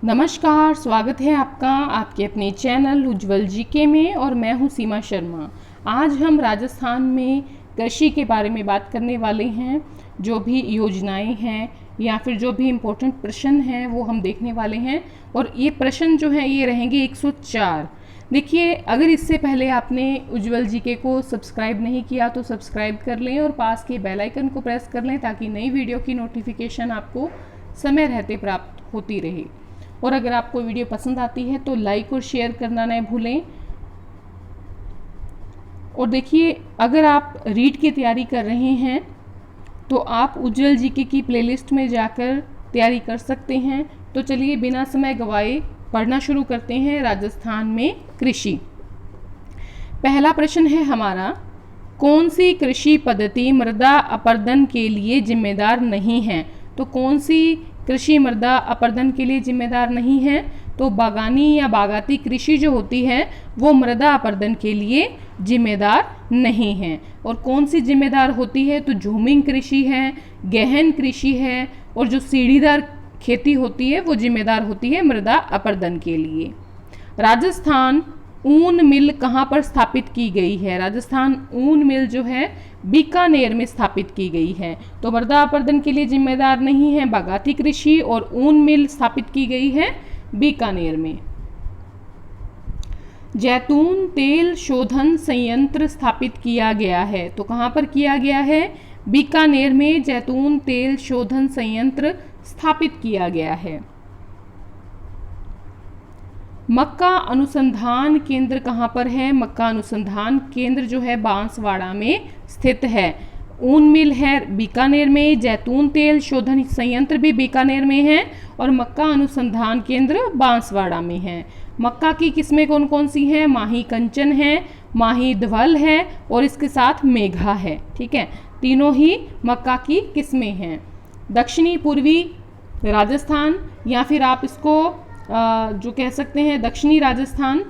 नमस्कार, स्वागत है आपका आपके अपने चैनल उज्ज्वल जीके में और मैं हूं सीमा शर्मा। आज हम राजस्थान में कृषि के बारे में बात करने वाले हैं। जो भी योजनाएं हैं या फिर जो भी इम्पोर्टेंट प्रश्न हैं वो हम देखने वाले हैं और ये प्रश्न जो हैं ये रहेंगे 104। देखिए, अगर इससे पहले आपने उज्ज्वल जीके को सब्सक्राइब नहीं किया तो सब्सक्राइब कर लें और पास के बेल आइकन को प्रेस कर लें ताकि नई वीडियो की नोटिफिकेशन आपको समय रहते प्राप्त होती रहे। और अगर आपको वीडियो पसंद आती है तो लाइक और शेयर करना न भूलें। और देखिए, अगर आप रीड की तैयारी कर रहे हैं तो आप उज्ज्वल जीके की प्लेलिस्ट में जाकर तैयारी कर सकते हैं। तो चलिए बिना समय गवाए पढ़ना शुरू करते हैं। राजस्थान में कृषि। पहला प्रश्न है हमारा, कौन सी कृषि पद्धति मृदा अपरदन के लिए जिम्मेदार नहीं है? तो कौन सी कृषि मृदा अपरदन के लिए जिम्मेदार नहीं है? तो बागानी या बागाती कृषि जो होती है वो मृदा अपरदन के लिए जिम्मेदार नहीं है। और कौन सी जिम्मेदार होती है? तो झूमिंग कृषि है, गहन कृषि है और जो सीढ़ीदार खेती होती है वो जिम्मेदार होती है मृदा अपरदन के लिए। राजस्थान ऊन मिल कहाँ पर स्थापित की गई है? राजस्थान ऊन मिल जो है बीकानेर में स्थापित की गई है। तो मृदा अपरदन के लिए जिम्मेदार नहीं है बागाती कृषि और ऊन मिल स्थापित की गई है बीकानेर में। जैतून तेल शोधन संयंत्र स्थापित किया गया है। तो कहाँ पर किया गया है? बीकानेर में जैतून तेल शोधन संयंत्र स्थापित किया गया है। मक्का अनुसंधान केंद्र कहाँ पर है? मक्का अनुसंधान केंद्र जो है बांसवाड़ा में स्थित है। ऊन मिल है बीकानेर में, जैतून तेल शोधन संयंत्र भी बीकानेर में है और मक्का अनुसंधान केंद्र बांसवाड़ा में है। मक्का की किस्में कौन कौन सी हैं? माही कंचन है, माही धवल है और इसके साथ मेघा है। ठीक है, तीनों ही मक्का की किस्में हैं। दक्षिणी पूर्वी राजस्थान या फिर आप इसको जो कह सकते हैं दक्षिणी राजस्थान,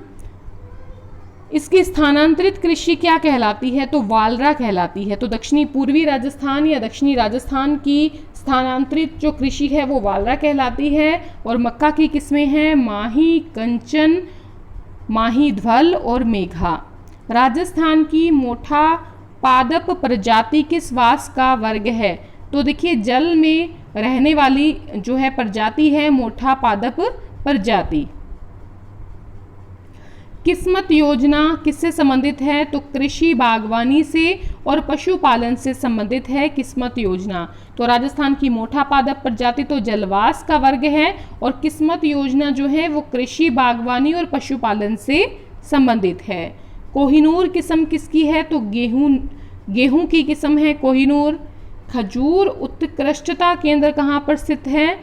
इसकी स्थानांतरित कृषि क्या कहलाती है? तो वालरा कहलाती है। तो दक्षिणी पूर्वी राजस्थान या दक्षिणी राजस्थान की स्थानांतरित जो कृषि है वो वालरा कहलाती है। और मक्का की किस्में हैं माही कंचन, माही धवल और मेघा। राजस्थान की मोठा पादप प्रजाति किस वास का वर्ग है? तो देखिए, जल में रहने वाली जो है प्रजाति है मोठा पादप प्रजाति। किस्मत योजना किससे संबंधित है? तो कृषि बागवानी से और पशुपालन से संबंधित है किस्मत योजना। तो राजस्थान की मोठा पादप प्रजाति तो जलवास का वर्ग है और किस्मत योजना जो है वो कृषि बागवानी और पशुपालन से संबंधित है। कोहिनूर किस्म किसकी है? तो गेहूं की किस्म है कोहिनूर। खजूर उत्कृष्टता केंद्र कहाँ पर स्थित है?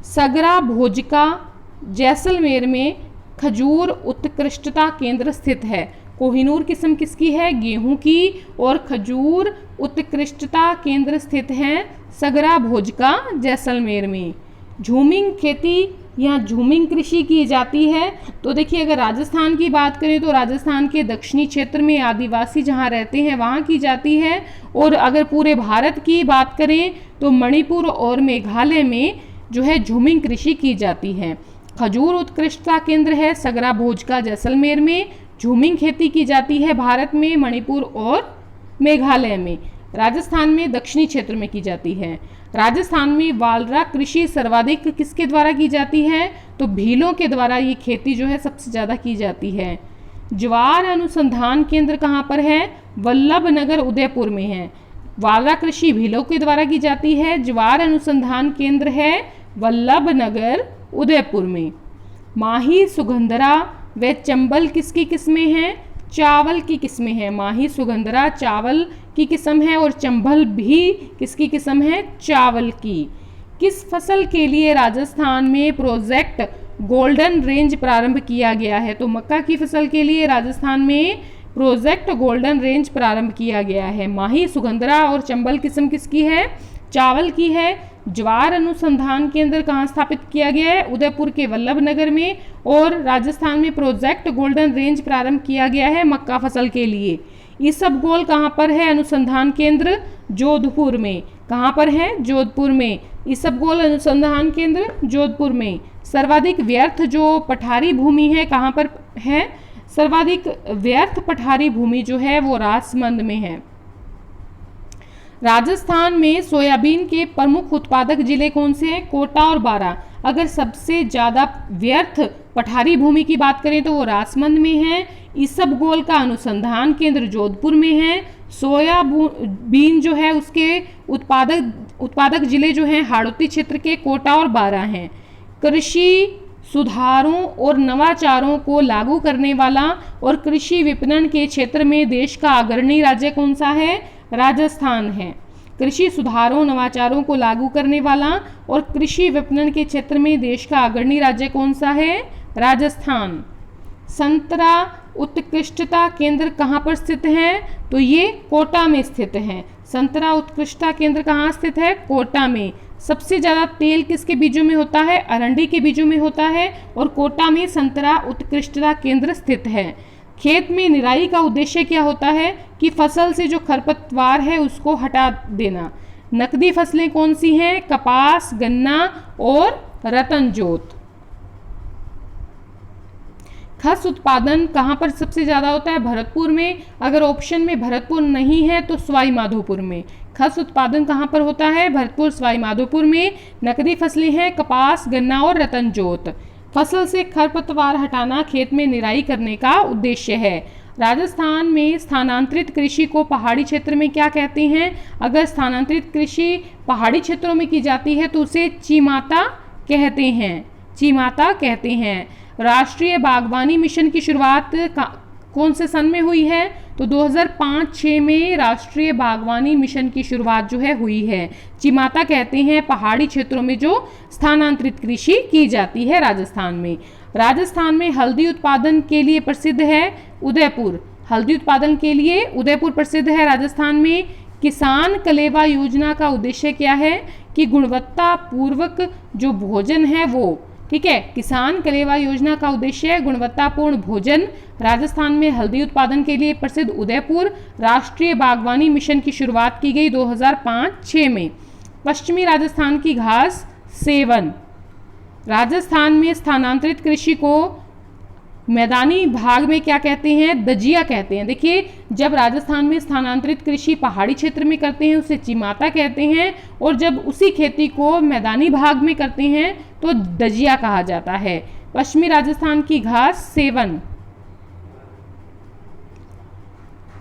सगरा भोजका जैसलमेर में खजूर उत्कृष्टता केंद्र स्थित है। कोहिनूर किस्म किसकी है? गेहूं की और खजूर उत्कृष्टता केंद्र स्थित है सगरा भोजका जैसलमेर में। झूमिंग खेती या झूमिंग कृषि की जाती है। तो देखिए, अगर राजस्थान की बात करें तो राजस्थान के दक्षिणी क्षेत्र में आदिवासी जहाँ रहते हैं वहाँ की जाती है। और अगर पूरे भारत की बात करें तो मणिपुर और मेघालय में जो है झूमिंग कृषि की जाती है। खजूर उत्कृष्टता केंद्र है सगरा भोजका जैसलमेर में। झूमिंग खेती की जाती है भारत में मणिपुर और मेघालय में। राजस्थान में दक्षिणी क्षेत्र में की जाती है। राजस्थान में वालरा कृषि सर्वाधिक किसके द्वारा की जाती है? तो भीलों के द्वारा ये खेती जो है सबसे ज़्यादा की जाती है। ज्वार अनुसंधान केंद्र कहाँ पर है? वल्लभ नगर उदयपुर में है। वालरा कृषि भीलों के द्वारा की जाती है। ज्वार अनुसंधान केंद्र है वल्लभ नगर उदयपुर में। माही सुगंधरा व चंबल किसकी किस्में हैं? चावल की किस्में हैं। माही सुगंधरा चावल की किस्म है और चंबल भी किसकी किस्म है? चावल की। किस फसल के लिए राजस्थान में प्रोजेक्ट गोल्डन रेंज प्रारंभ किया गया है? तो मक्का की फसल के लिए राजस्थान में प्रोजेक्ट गोल्डन रेंज प्रारंभ किया गया है। माही सुगंधरा और चंबल किस्म किसकी है? चावल की है। ज्वार अनुसंधान केंद्र कहाँ स्थापित किया गया है? उदयपुर के वल्लभ नगर में। और राजस्थान में प्रोजेक्ट गोल्डन रेंज प्रारंभ किया गया है मक्का फसल के लिए। ईसबगोल कहाँ पर है अनुसंधान केंद्र? जोधपुर में। कहाँ पर है? जोधपुर में। ईसबगोल अनुसंधान केंद्र जोधपुर में। सर्वाधिक व्यर्थ जो पठारी भूमि है कहाँ पर है? सर्वाधिक व्यर्थ पठारी भूमि जो है वो राजसमंद में है। राजस्थान में सोयाबीन के प्रमुख उत्पादक जिले कौन से हैं? कोटा और बारां। अगर सबसे ज़्यादा व्यर्थ पठारी भूमि की बात करें तो वो राजसमंद में है। ईसबगोल का अनुसंधान केंद्र जोधपुर में है। सोयाबीन जो है उसके उत्पादक जिले जो हैं हाड़ौती क्षेत्र के कोटा और बारां हैं। कृषि सुधारों और नवाचारों को लागू करने वाला और कृषि विपणन के क्षेत्र में देश का अग्रणी राज्य कौन सा है? राजस्थान है। कृषि सुधारों नवाचारों को लागू करने वाला और कृषि विपणन के क्षेत्र में देश का अग्रणी राज्य कौन सा है? राजस्थान। संतरा उत्कृष्टता केंद्र कहाँ पर स्थित है? तो ये कोटा में स्थित है। संतरा उत्कृष्टता केंद्र कहाँ स्थित है? कोटा में। सबसे ज़्यादा तेल किसके बीजों में होता है? अरंडी के बीजों में होता है और कोटा में संतरा उत्कृष्टता केंद्र स्थित है। खेत में निराई का उद्देश्य क्या होता है? कि फसल से जो खरपतवार है उसको हटा देना। नकदी फसलें कौन सी हैं? कपास, गन्ना और रतनजोत। खस उत्पादन कहाँ पर सबसे ज़्यादा होता है? भरतपुर में। अगर ऑप्शन में भरतपुर नहीं है तो सवाई माधोपुर में। खस उत्पादन कहाँ पर होता है? भरतपुर, सवाई माधोपुर में। नकदी फसलें हैं कपास, गन्ना और रतनजोत। फसल से खरपतवार हटाना खेत में निराई करने का उद्देश्य है। राजस्थान में स्थानांतरित कृषि को पहाड़ी क्षेत्र में क्या कहते हैं? अगर स्थानांतरित कृषि पहाड़ी क्षेत्रों में की जाती है तो उसे चिमाता कहते हैं। चिमाता कहते हैं। राष्ट्रीय बागवानी मिशन की शुरुआत कौन से सन में हुई है? तो 2005-06 में राष्ट्रीय बागवानी मिशन की शुरुआत जो है हुई है। चिमाता कहते हैं पहाड़ी क्षेत्रों में जो स्थानांतरित कृषि की जाती है राजस्थान में। राजस्थान में हल्दी उत्पादन के लिए प्रसिद्ध है उदयपुर। हल्दी उत्पादन के लिए उदयपुर प्रसिद्ध है राजस्थान में। किसान कलेवा योजना का उद्देश्य क्या है? कि गुणवत्ता पूर्वक जो भोजन है वो, ठीक है, किसान कलेवा योजना का उद्देश्य है गुणवत्तापूर्ण भोजन। राजस्थान में हल्दी उत्पादन के लिए प्रसिद्ध उदयपुर। राष्ट्रीय बागवानी मिशन की शुरुआत की गई 2005-06 में। पश्चिमी राजस्थान की घास सेवन। राजस्थान में स्थानांतरित कृषि को मैदानी भाग में क्या कहते हैं? दजिया कहते हैं। देखिए, जब राजस्थान में स्थानांतरित कृषि पहाड़ी क्षेत्र में करते हैं उसे चिमाता कहते हैं, और जब उसी खेती को मैदानी भाग में करते हैं तो दजिया कहा जाता है। पश्चिमी राजस्थान की घास सेवन।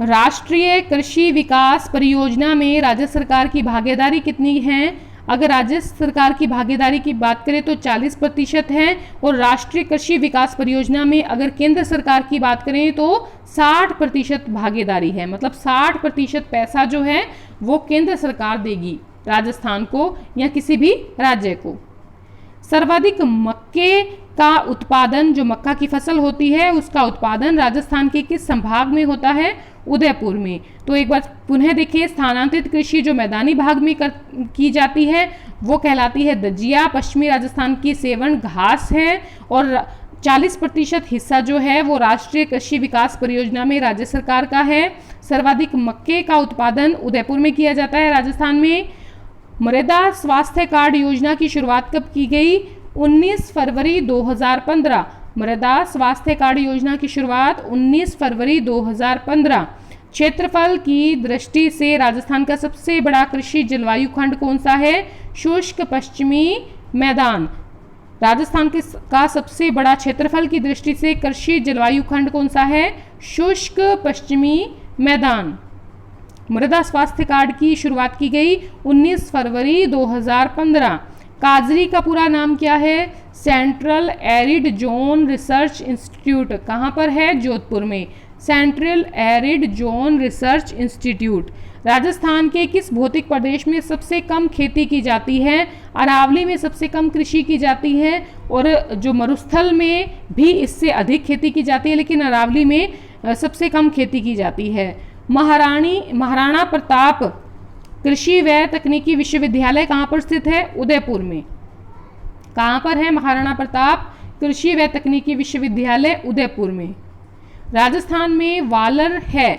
राष्ट्रीय कृषि विकास परियोजना में राज्य सरकार की भागीदारी कितनी है? अगर राज्य सरकार की भागीदारी की बात करें तो 40% है, और राष्ट्रीय कृषि विकास परियोजना में अगर केंद्र सरकार की बात करें तो 60% भागीदारी है। मतलब 60% पैसा जो है वो केंद्र सरकार देगी राजस्थान को या किसी भी राज्य को। सर्वाधिक मक्के का उत्पादन, जो मक्का की फसल होती है उसका उत्पादन राजस्थान के किस संभाग में होता है? उदयपुर में। तो एक बार पुनः देखिए, स्थानांतरित कृषि जो मैदानी भाग में की जाती है वो कहलाती है दजिया। पश्चिमी राजस्थान की सेवन घास है, और 40% हिस्सा जो है वो राष्ट्रीय कृषि विकास परियोजना में राज्य सरकार का है। सर्वाधिक मक्के का उत्पादन उदयपुर में किया जाता है राजस्थान में। मृदा स्वास्थ्य कार्ड योजना की शुरुआत कब की गई? 19 फरवरी 2015। मृदा स्वास्थ्य कार्ड योजना की शुरुआत 19 फरवरी 2015। क्षेत्रफल की दृष्टि से राजस्थान का सबसे बड़ा कृषि जलवायु खंड कौन सा है? शुष्क पश्चिमी मैदान। राजस्थान का सबसे बड़ा क्षेत्रफल की दृष्टि से कृषि जलवायु खंड कौन सा है? शुष्क पश्चिमी मैदान। मृदा स्वास्थ्य कार्ड की शुरुआत की गई 19 फरवरी 2015। काजरी का पूरा नाम क्या है? Central arid zone research institute. कहाँ पर है? जोधपुर में। Central arid zone research institute. Rajasthan के किस भौतिक प्रदेश में सबसे कम खेती की जाती है? अरावली में सबसे कम कृषि की जाती है, और जो मरुस्थल में भी इससे अधिक खेती की जाती है, लेकिन अरावली में सबसे कम खेती की जाती है। महाराणा प्रताप कृषि व तकनीकी विश्वविद्यालय कहाँ पर स्थित है? उदयपुर में। कहाँ पर है महाराणा प्रताप कृषि व तकनीकी विश्वविद्यालय? उदयपुर में। राजस्थान में वालर है।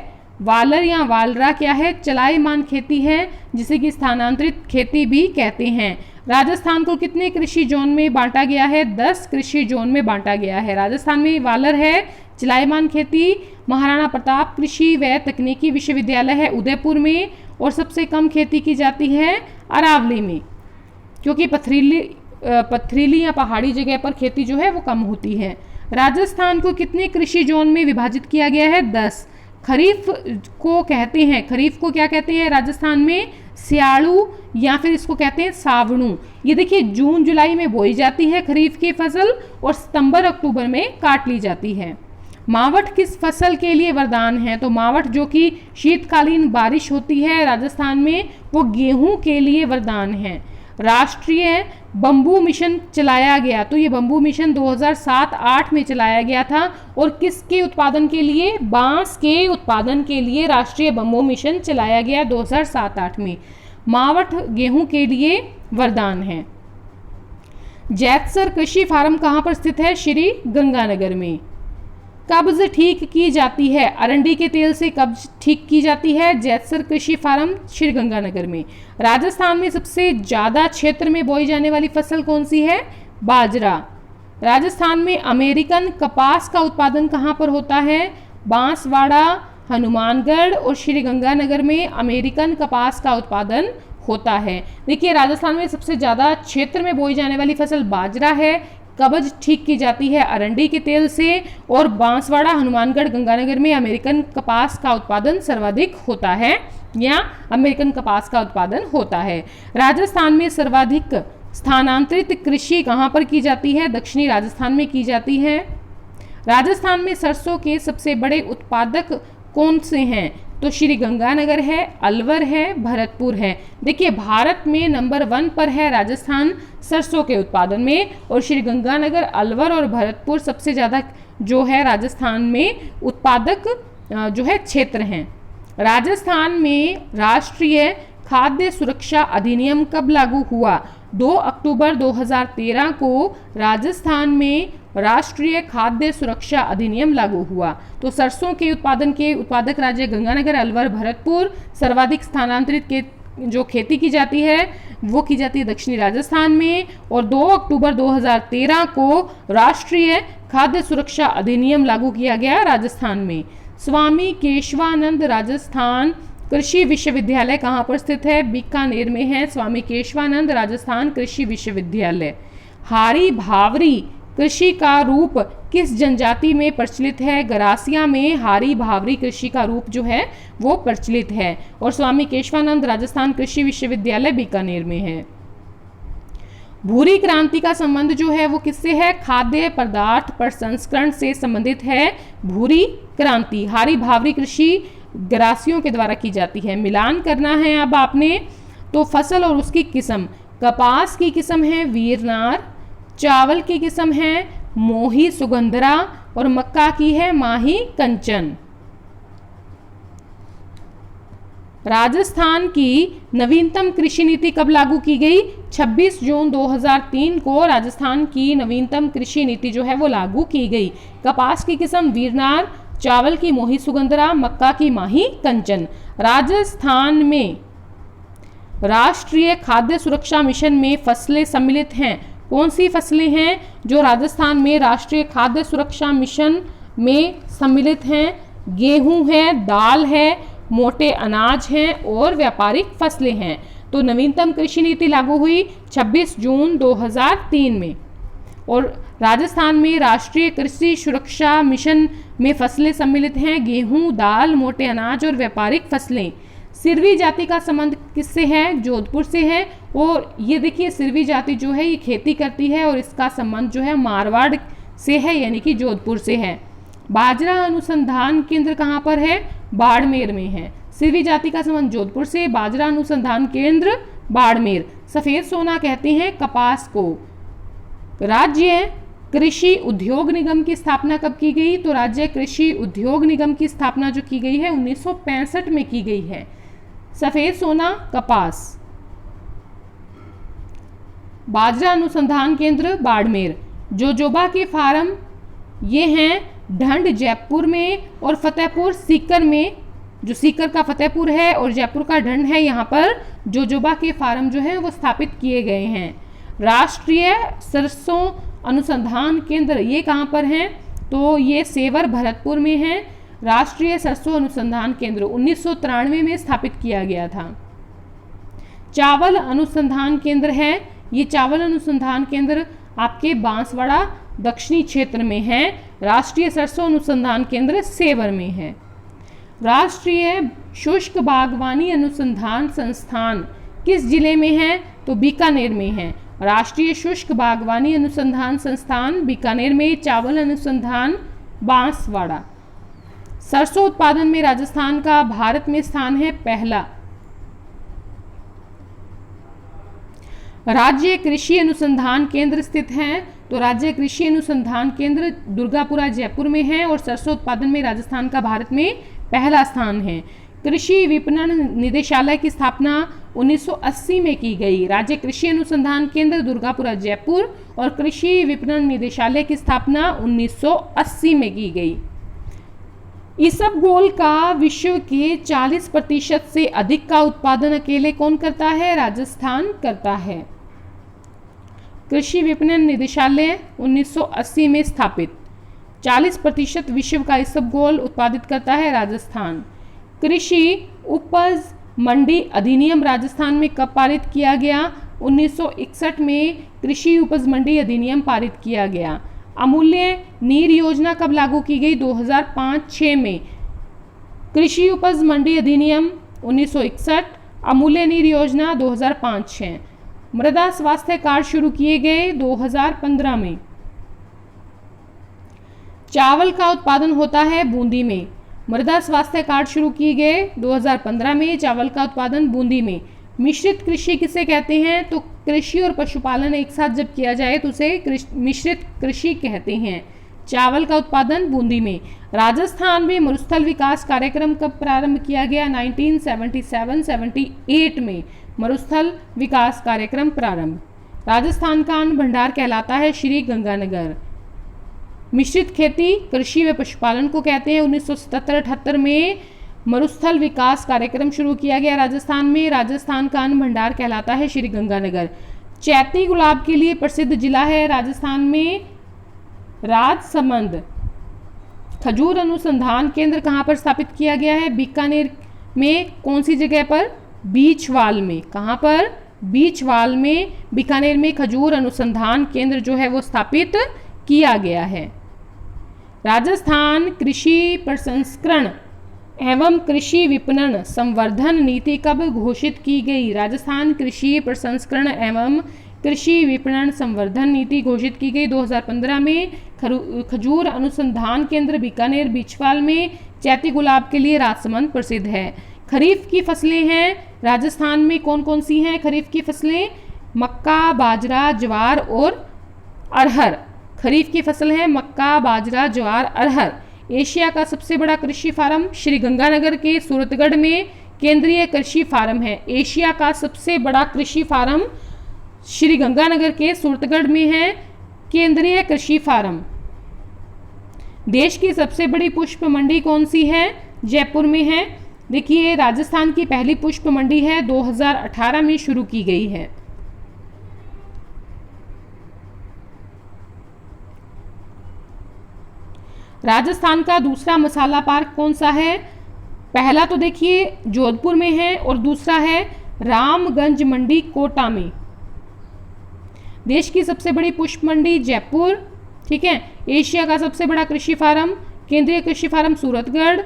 वालर या वालरा क्या है? चलायमान खेती है, जिसे कि स्थानांतरित खेती भी कहते हैं। राजस्थान को कितने कृषि जोन में बांटा गया है? 10 कृषि जोन में बांटा गया है। राजस्थान में वालर है, चलायमान खेती, महाराणा प्रताप कृषि व तकनीकी विश्वविद्यालय है उदयपुर में, और सबसे कम खेती की जाती है अरावली में, क्योंकि पथरीली या पहाड़ी जगह पर खेती जो है वो कम होती है। राजस्थान को कितने कृषि जोन में विभाजित किया गया है? 10। खरीफ को कहते हैं, खरीफ को क्या कहते हैं राजस्थान में? सियाड़ू, या फिर इसको कहते हैं सावणु। ये देखिए जून जुलाई में बोई जाती है खरीफ की फसल, और सितंबर अक्टूबर में काट ली जाती है। मावठ किस फसल के लिए वरदान है? तो मावठ जो कि शीतकालीन बारिश होती है राजस्थान में, वो गेहूं के लिए वरदान है। राष्ट्रीय बंबू मिशन चलाया गया, तो ये बंबू मिशन 2007-8 में चलाया गया था, और किसके उत्पादन के लिए? बांस के उत्पादन के लिए राष्ट्रीय बंबू मिशन चलाया गया 2007-8 में। मावठ गेहूं के लिए वरदान है। जैतसर कृषि फार्म कहाँ पर स्थित है? श्री गंगानगर में। कब्ज ठीक की जाती है, अरंडी के तेल से कब्ज ठीक की जाती है। जैतसर कृषि फार्म श्री गंगानगर में। राजस्थान में सबसे ज्यादा क्षेत्र में बोई जाने वाली फसल कौन सी है? बाजरा। राजस्थान में अमेरिकन कपास का उत्पादन कहाँ पर होता है? बांसवाड़ा, हनुमानगढ़ और श्री गंगानगर में अमेरिकन कपास का उत्पादन होता है। देखिए राजस्थान में सबसे ज्यादा क्षेत्र में बोई जाने वाली फसल बाजरा है, कब्ज ठीक की जाती है अरंडी के तेल से, और बांसवाड़ा, हनुमानगढ़, गंगानगर में अमेरिकन कपास का उत्पादन सर्वाधिक होता है, या अमेरिकन कपास का उत्पादन होता है। राजस्थान में सर्वाधिक स्थानांतरित कृषि कहाँ पर की जाती है? दक्षिणी राजस्थान में की जाती है। राजस्थान में सरसों के सबसे बड़े उत्पादक कौन से हैं? तो श्री गंगानगर है, अलवर है, भरतपुर है। देखिए भारत में नंबर 1 पर है राजस्थान सरसों के उत्पादन में, और श्री गंगानगर, अलवर और भरतपुर सबसे ज़्यादा जो है राजस्थान में उत्पादक जो है क्षेत्र हैं। राजस्थान में राष्ट्रीय खाद्य सुरक्षा अधिनियम कब लागू हुआ? 2 अक्टूबर 2013 को राजस्थान में राष्ट्रीय खाद्य सुरक्षा अधिनियम लागू हुआ। तो सरसों के उत्पादन के उत्पादक राज्य गंगानगर, अलवर, भरतपुर। सर्वाधिक स्थानांतरित के जो खेती की जाती है वो की जाती है दक्षिणी राजस्थान में, और 2 अक्टूबर 2013 को राष्ट्रीय खाद्य सुरक्षा अधिनियम लागू किया गया राजस्थान में। स्वामी केशवानंद राजस्थान कृषि विश्वविद्यालय कहाँ पर स्थित है? बीकानेर में है स्वामी केशवानंद राजस्थान कृषि विश्वविद्यालय। हारी भावरी कृषि का रूप किस जनजाति में प्रचलित है? गरासिया में हारी भावरी कृषि का रूप जो है वो प्रचलित है, और स्वामी केशवानंद राजस्थान कृषि विश्वविद्यालय बीकानेर में है। भूरी क्रांति का संबंध जो है वो किससे है? खाद्य पदार्थ प्रसंस्करण से संबंधित है भूरी क्रांति। हारी भावरी कृषि गरासियों के द्वारा की जाती है। मिलान करना है अब आपने, तो फसल और उसकी किस्म। कपास की किस्म है वीरनार, चावल की किस्म है मोही सुगंधरा, और मक्का की है माही कंचन। राजस्थान की नवीनतम कृषि नीति कब लागू की गई? 26 जून 2003 को राजस्थान की नवीनतम कृषि नीति जो है वो लागू की गई। कपास की किस्म वीरनार, चावल की मोही सुगंधरा, मक्का की माही कंचन। राजस्थान में राष्ट्रीय खाद्य सुरक्षा मिशन में फसलें सम्मिलित हैं। कौन सी फसलें हैं जो राजस्थान में राष्ट्रीय खाद्य सुरक्षा मिशन में सम्मिलित हैं? गेहूं है, दाल है, मोटे अनाज हैं और व्यापारिक फसलें हैं। तो नवीनतम कृषि नीति लागू हुई 26 जून 2003 में, और राजस्थान में राष्ट्रीय कृषि सुरक्षा मिशन में फसलें सम्मिलित हैं गेहूं, दाल, मोटे अनाज और व्यापारिक फसलें। सिरवी जाति का संबंध किससे है? जोधपुर से है, और ये देखिए सिरवी जाति जो है ये खेती करती है और इसका संबंध जो है मारवाड़ से है, यानी कि जोधपुर से है। बाजरा अनुसंधान केंद्र कहाँ पर है? बाड़मेर में है। सिरवी जाति का संबंध जोधपुर से, बाजरा अनुसंधान केंद्र बाड़मेर। सफेद सोना कहते हैं कपास को। राज्य कृषि उद्योग निगम की स्थापना कब की गई? तो राज्य कृषि उद्योग निगम की स्थापना जो की गई है 1965 में की गई है। सफेद सोना, कपास। बाजरा अनुसंधान केंद्र बाड़मेर। जोजोबा के फार्म ये हैं ढंड जयपुर में और फतेहपुर सीकर में जो सीकर का फतेहपुर है और जयपुर का ढंड है, यहाँ पर जोजोबा के फार्म जो है वो स्थापित किए गए हैं। राष्ट्रीय सरसों अनुसंधान केंद्र ये कहाँ पर है, तो ये सेवर भरतपुर में है। राष्ट्रीय सरसों अनुसंधान केंद्र 1993 में स्थापित किया गया था। चावल अनुसंधान केंद्र है, ये चावल अनुसंधान केंद्र आपके बांसवाड़ा दक्षिणी क्षेत्र में है। राष्ट्रीय सरसों अनुसंधान केंद्र सेवर में है। राष्ट्रीय शुष्क बागवानी अनुसंधान संस्थान किस जिले में है, तो बीकानेर में है। राष्ट्रीय शुष्क बागवानी अनुसंधान संस्थान बीकानेर में। चावल अनुसंधान बांसवाड़ा। सरसों उत्पादन में राजस्थान का भारत में स्थान है पहला। राज्य कृषि अनुसंधान केंद्र स्थित है, तो राज्य कृषि अनुसंधान केंद्र दुर्गापुरा जयपुर में है और सरसों उत्पादन में राजस्थान का भारत में पहला स्थान है। कृषि विपणन निदेशालय की स्थापना 1980 में की गई। राज्य कृषि अनुसंधान केंद्र दुर्गापुरा जयपुर और कृषि विपणन निदेशालय की स्थापना 1980 में की गई। इसबगोल का विश्व के 40% से अधिक का उत्पादन अकेले कौन करता है, राजस्थान करता है। कृषि विपणन निदेशालय 1980 में स्थापित। 40% विश्व का इसबगोल उत्पादित करता है राजस्थान। कृषि उपज मंडी अधिनियम राजस्थान में कब पारित किया गया, 1961 में कृषि उपज मंडी अधिनियम पारित किया गया। अमूल्य नीर योजना कब लागू की गई, 2005-6 में। कृषि उपज मंडी अधिनियम 1961, अमूल्य नीर योजना 2005-6। मृदा स्वास्थ्य कार्ड शुरू किए गए 2015 में। चावल का उत्पादन होता है बूंदी में। मृदा स्वास्थ्य कार्ड शुरू किए गए 2015 में। चावल का उत्पादन बूंदी में। मिश्रित कृषि किसे कहते हैं, तो कृषि और पशुपालन एक साथ जब किया जाए तो उसे मिश्रित कृषि कहते हैं। चावल का उत्पादन बूंदी में। राजस्थान में मरुस्थल विकास कार्यक्रम कब प्रारंभ किया गया, 1977-78 में मरुस्थल विकास कार्यक्रम प्रारंभ। राजस्थान का अन्न भंडार कहलाता है श्री गंगानगर। मिश्रित खेती कृषि व पशुपालन को कहते हैं। 1977-78 में मरुस्थल विकास कार्यक्रम शुरू किया गया राजस्थान में। राजस्थान का अन्न भंडार कहलाता है श्री गंगानगर। चैती गुलाब के लिए प्रसिद्ध जिला है राजस्थान में राजसमंद। खजूर अनुसंधान केंद्र कहाँ पर स्थापित किया गया है, बीकानेर में। कौन सी जगह पर, बीचवाल में। कहाँ पर, बीचवाल में। बीकानेर में खजूर अनुसंधान केंद्र जो है वो स्थापित किया गया है। राजस्थान कृषि प्रसंस्करण एवं कृषि विपणन संवर्धन नीति कब घोषित की गई, राजस्थान कृषि प्रसंस्करण एवं कृषि विपणन संवर्धन नीति घोषित की गई 2015 में। खजूर अनुसंधान केंद्र बीकानेर बीचवाल में। चैती गुलाब के लिए राजसमंद प्रसिद्ध है। खरीफ की फसलें हैं राजस्थान में कौन कौन सी हैं, खरीफ की फसलें मक्का, बाजरा, ज्वार और अरहर। खरीफ की फसल है मक्का, बाजरा, ज्वार, अरहर। एशिया का सबसे बड़ा कृषि फार्म श्री गंगानगर के सूरतगढ़ में केंद्रीय कृषि फार्म है। एशिया का सबसे बड़ा कृषि फार्म श्री गंगानगर के सूरतगढ़ में है केंद्रीय कृषि फार्म। देश की सबसे बड़ी पुष्प मंडी कौन सी है, जयपुर में है। देखिए राजस्थान की पहली पुष्प मंडी है 2018 में शुरू की गई है। राजस्थान का दूसरा मसाला पार्क कौन सा है, पहला तो देखिए जोधपुर में है और दूसरा है रामगंज मंडी कोटा में। देश की सबसे बड़ी पुष्प मंडी जयपुर, ठीक है। एशिया का सबसे बड़ा कृषि फार्म केंद्रीय कृषि फार्म सूरतगढ़।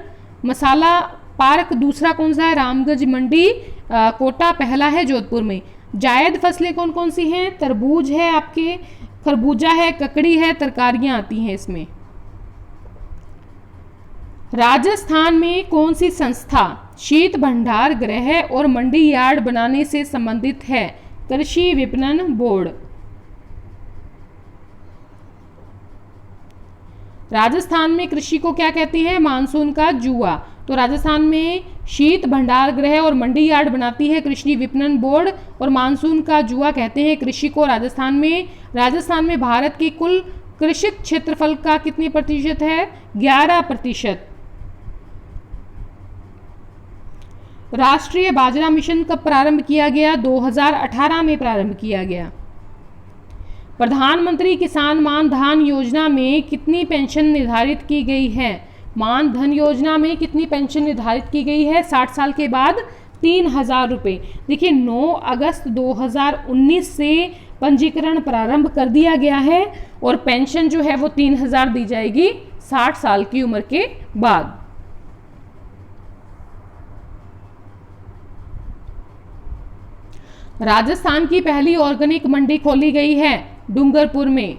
मसाला पार्क दूसरा कौन सा है, रामगंज मंडी कोटा, पहला है जोधपुर में। जायद फसलें कौन कौन सी हैं, तरबूज है आपके, खरबूजा है, ककड़ी है, तरकारियां आती हैं इसमें। राजस्थान में कौन सी संस्था शीत भंडार गृह और मंडी यार्ड बनाने से संबंधित है, कृषि विपणन बोर्ड। राजस्थान में कृषि को क्या कहते हैं, मानसून का जुआ। तो राजस्थान में शीत भंडार गृह और मंडी यार्ड बनाती है कृषि विपणन बोर्ड और मानसून का जुआ कहते हैं कृषि को। राजस्थान में भारत की कुल कृषित क्षेत्रफल का कितने प्रतिशत है, 11%। राष्ट्रीय बाजरा मिशन कब प्रारंभ किया गया? 2018 में प्रारंभ किया गया। प्रधानमंत्री किसान मान धन योजना में कितनी पेंशन निर्धारित की गई है? मान धन योजना में कितनी पेंशन निर्धारित की गई है? 60 साल के बाद 3,000 रुपये। देखिए 9 अगस्त 2019 से पंजीकरण प्रारंभ कर दिया गया है और पेंशन जो है वो 3,000 दी जाएगी 60 साल की उम्र के बाद। राजस्थान की पहली ऑर्गेनिक मंडी खोली गई है डूंगरपुर में।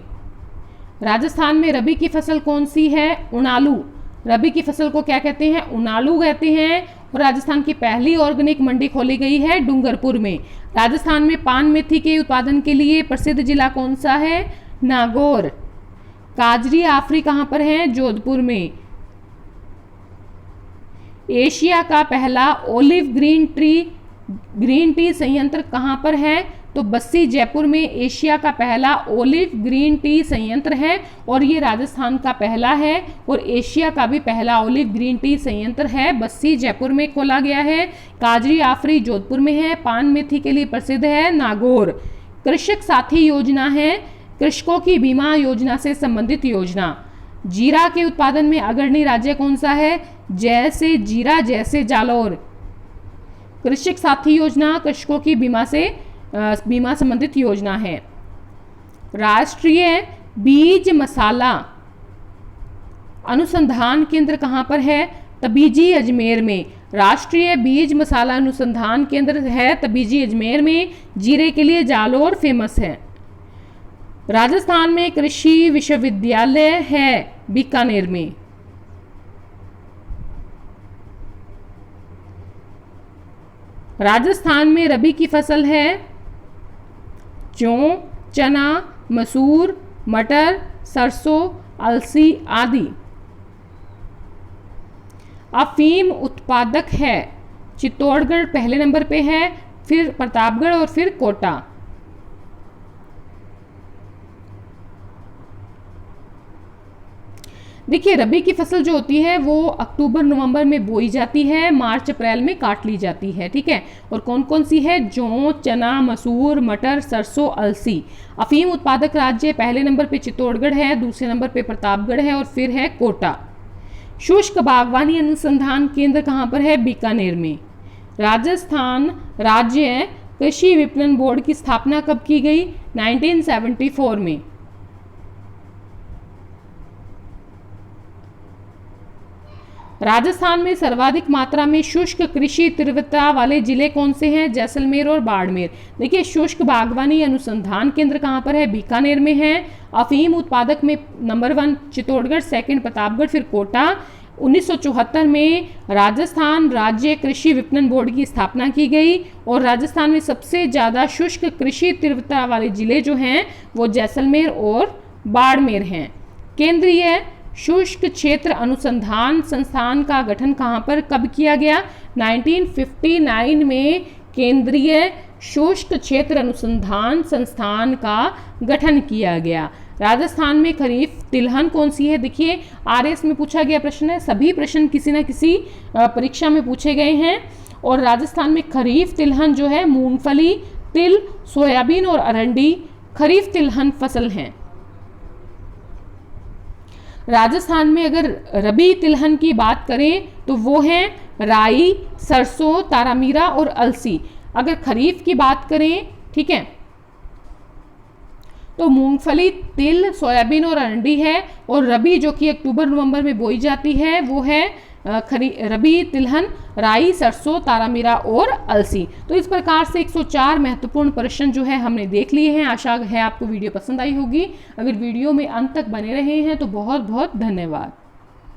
राजस्थान में रबी की फसल कौन सी है? उनालू। रबी की फसल को क्या कहते हैं? उनालू कहते हैं। और राजस्थान की पहली ऑर्गेनिक मंडी खोली गई है डूंगरपुर में। राजस्थान में पान मेथी के उत्पादन के लिए प्रसिद्ध जिला कौन सा है? नागौर। काजरी आफरी कहाँ पर है? जोधपुर में। एशिया का पहला ओलिव ग्रीन टी संयंत्र कहाँ पर है? तो बस्सी जयपुर में एशिया का पहला ओलिव ग्रीन टी संयंत्र है और ये राजस्थान का पहला है। और एशिया का भी पहला ओलिव ग्रीन टी संयंत्र है, बस्सी जयपुर में खोला गया है। काजरी आफरी जोधपुर में है। पान मेथी के लिए प्रसिद्ध है नागौर। कृषक साथी योजना है कृषकों की बीमा योजना से संबंधित योजना। जीरा के उत्पादन में अग्रणी राज्य कौन सा है? जैसे जीरा, जैसे जालौर। कृषक साथी योजना कृषकों की बीमा संबंधित योजना है। राष्ट्रीय बीज मसाला अनुसंधान केंद्र कहाँ पर है? तबीजी अजमेर में। राष्ट्रीय बीज मसाला अनुसंधान केंद्र है तबीजी अजमेर में। जीरे के लिए जालौर फेमस है। राजस्थान में कृषि विश्वविद्यालय है बीकानेर में। राजस्थान में रबी की फसल है जौ, चना, मसूर, मटर, सरसों, अलसी आदि। अफीम उत्पादक है चित्तौड़गढ़ पहले नंबर पे है, फिर प्रतापगढ़ और फिर कोटा। देखिए रबी की फसल जो होती है वो अक्टूबर नवंबर में बोई जाती है, मार्च अप्रैल में काट ली जाती है, ठीक है। और कौन कौन सी है? जौ, चना, मसूर, मटर, सरसों, अलसी। अफीम उत्पादक राज्य पहले नंबर पे चित्तौड़गढ़ है, दूसरे नंबर पे प्रतापगढ़ है और फिर है कोटा। शुष्क बागवानी अनुसंधान केंद्र कहाँ पर है? बीकानेर में। राजस्थान राज्य कृषि विपणन बोर्ड की स्थापना कब की गई? 1974 में। राजस्थान में सर्वाधिक मात्रा में शुष्क कृषि तीव्रता वाले जिले कौन से हैं? जैसलमेर और बाड़मेर। देखिए शुष्क बागवानी अनुसंधान केंद्र कहाँ पर है? बीकानेर में है। अफीम उत्पादक में नंबर 1 चित्तौड़गढ़, सेकंड प्रतापगढ़, फिर कोटा। 1974 में राजस्थान राज्य कृषि विपणन बोर्ड की स्थापना की गई और राजस्थान में सबसे ज़्यादा शुष्क कृषि तीव्रता वाले जिले जो हैं वो जैसलमेर और बाड़मेर हैं। केंद्रीय शुष्क क्षेत्र अनुसंधान संस्थान का गठन कहाँ पर कब किया गया? 1959 में केंद्रीय शुष्क क्षेत्र अनुसंधान संस्थान का गठन किया गया। राजस्थान में खरीफ तिलहन कौन सी है? देखिए आरएस में पूछा गया प्रश्न है, सभी प्रश्न किसी न किसी परीक्षा में पूछे गए हैं। और राजस्थान में खरीफ तिलहन जो है मूंगफली, तिल, सोयाबीन और अरंडी खरीफ तिलहन फसल हैं। राजस्थान में अगर रबी तिलहन की बात करें तो वो है राई, सरसों, तारामीरा और अलसी। अगर खरीफ की बात करें, ठीक है, तो मूंगफली, तिल, सोयाबीन और अरंडी है। और रबी जो कि अक्टूबर नवंबर में बोई जाती है वो है रबी तिलहन, राई, सरसों, तारामीरा और अलसी। तो इस प्रकार से 104 महत्वपूर्ण प्रश्न जो है हमने देख लिए हैं। आशा है आपको वीडियो पसंद आई होगी। अगर वीडियो में अंत तक बने रहे हैं तो बहुत बहुत धन्यवाद।